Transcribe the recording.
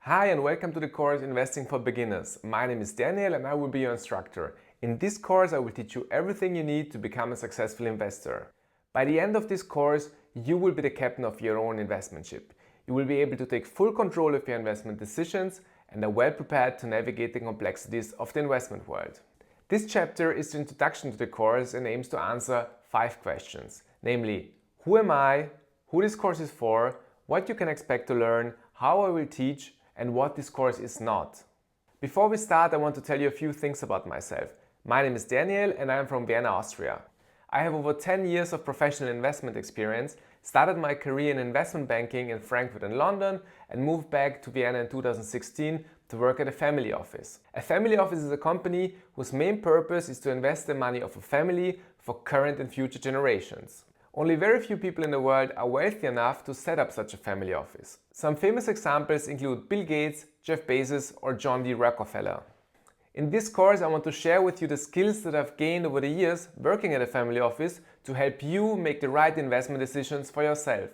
Hi and welcome to the course Investing for Beginners. My name is Daniel and I will be your instructor. In this course I will teach you everything you need to become a successful investor. By the end of this course, you will be the captain of your own investment ship. You will be able to take full control of your investment decisions and are well prepared to navigate the complexities of the investment world. This chapter is the introduction to the course and aims to answer 5 questions, namely, who am I, who this course is for, what you can expect to learn, how I will teach, and what this course is not. Before we start, I want to tell you a few things about myself. My name is Daniel and I am from Vienna, Austria. I have over 10 years of professional investment experience, started my career in investment banking in Frankfurt and London, and moved back to Vienna in 2016 to work at a family office. A family office is a company whose main purpose is to invest the money of a family for current and future generations. Only very few people in the world are wealthy enough to set up such a family office. Some famous examples include Bill Gates, Jeff Bezos or John D. Rockefeller. In this course I want to share with you the skills that I've gained over the years working at a family office to help you make the right investment decisions for yourself.